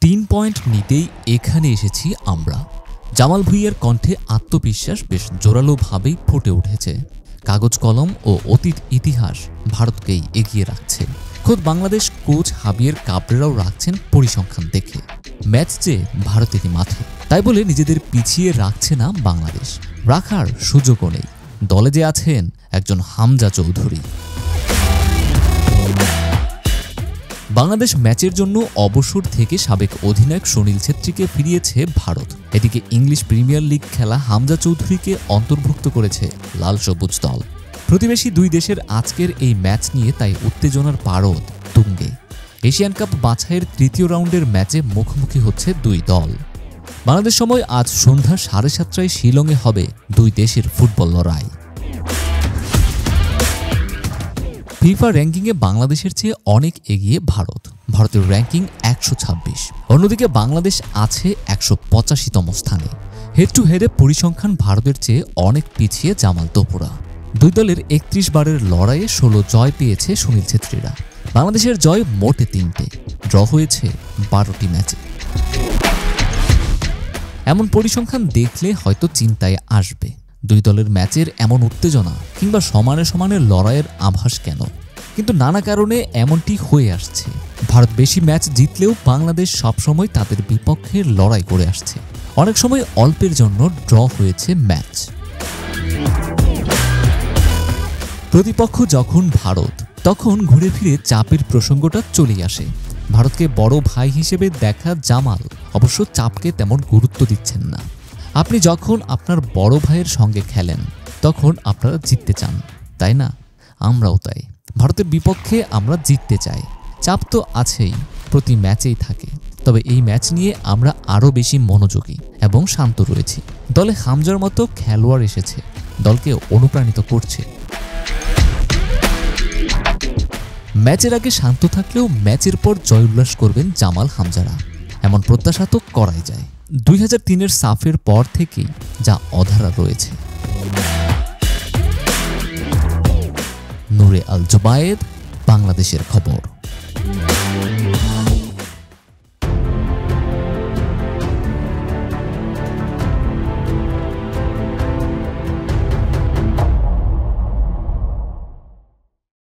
3 point নিতেই এখানে এসেছি আমরা। জামাল ভুঁইয়ার কণ্ঠে আত্মবিশ্বাস বেশ জোরালোভাবেই ফুটে উঠেছে। কাগজ কলম ও অতীত ইতিহাস ভারতকেই এগিয়ে রাখছে। খোদ বাংলাদেশ কোচ হাবিয়ের কাবরেরাও রাখছেন পরিসংখ্যান দেখে। ম্যাচ যে ভারতেরই মাঠে, তাই বলে নিজেদের পিছিয়ে রাখছে না বাংলাদেশ। রাখার সুযোগও নেই। দলে যে আছেন একজন হামজা চৌধুরী। বাংলাদেশ ম্যাচের জন্য অবসর থেকে সাবেক অধিনায়ক সুনীল ছেত্রীকে ফিরিয়েছে ভারত। এদিকে ইংলিশ প্রিমিয়ার লিগ খেলা হামজা চৌধুরীকে অন্তর্ভুক্ত করেছে লাল সবুজ দল। প্রতিবেশী দুই দেশের আজকের এই ম্যাচ নিয়ে তাই উত্তেজনার পারদ তুঙ্গে। এশিয়ান কাপ বাছাইয়ের তৃতীয় রাউন্ডের ম্যাচে মুখোমুখি হচ্ছে দুই দল। বাংলাদেশ সময় আজ সন্ধ্যা 7:30টায় শিলংয়ে হবে দুই দেশের ফুটবল লড়াই। ফিফা র্যাঙ্কিংয়ে বাংলাদেশের চেয়ে অনেক এগিয়ে ভারত। ভারতের র্যাঙ্কিং 126। অন্যদিকে বাংলাদেশ আছে 185তম স্থানে। হেড টু হেডে পরিসংখ্যান ভারতের চেয়ে অনেক পিছিয়ে জামাল তোপুরা। দুই দলের 31 বারের লড়াইয়ে 16 জয় পেয়েছে সুনীল ছেত্রীরা। বাংলাদেশের জয় মোটে 3টে, ড্র হয়েছে 12টি ম্যাচে। এমন পরিসংখ্যান দেখলে হয়তো চিন্তায় আসবে, দুই দলের ম্যাচের এমন উত্তেজনা কিংবা সমানে সমানে লড়াইয়ের আভাস কেন? কিন্তু নানা কারণে এমনটি হয়ে আসছে। ভারত বেশি ম্যাচ জিতলেও বাংলাদেশ সবসময় তাদের বিপক্ষে লড়াই করে আসছে। অনেক সময় অল্পের জন্য ড্র হয়েছে ম্যাচ। প্রতিপক্ষ যখন ভারত, তখন ঘুরে ফিরে চাপের প্রসঙ্গটা চলেই আসে। ভারতকে বড় ভাই হিসেবে দেখা জামাল অবশ্য চাপকে তেমন গুরুত্ব দিচ্ছেন না। আপনি যখন আপনার বড় ভাইয়ের সঙ্গে খেলেন তখন আপনারা জিততে চান, তাই না? আমরাও তাই। ভারতের বিপক্ষে আমরা জিততে চাই। চাপ তো আছেই, প্রতি ম্যাচেই থাকে। তবে এই ম্যাচ নিয়ে আমরা আরও বেশি মনোযোগী এবং শান্ত রয়েছি। দলে হামজার মতো খেলোয়াড় এসেছে, দলকে অনুপ্রাণিত করছে। ম্যাচের আগে শান্ত থাকলেও ম্যাচের পর জয় উল্লাস করবেন জামাল হামজারা, এমন প্রত্যাশা তো করাই যায়। 2003-এর সাফের পর থেকেই যা অধারা রয়েছে। নূরে আল জুবায়েদ, বাংলাদেশের খবর।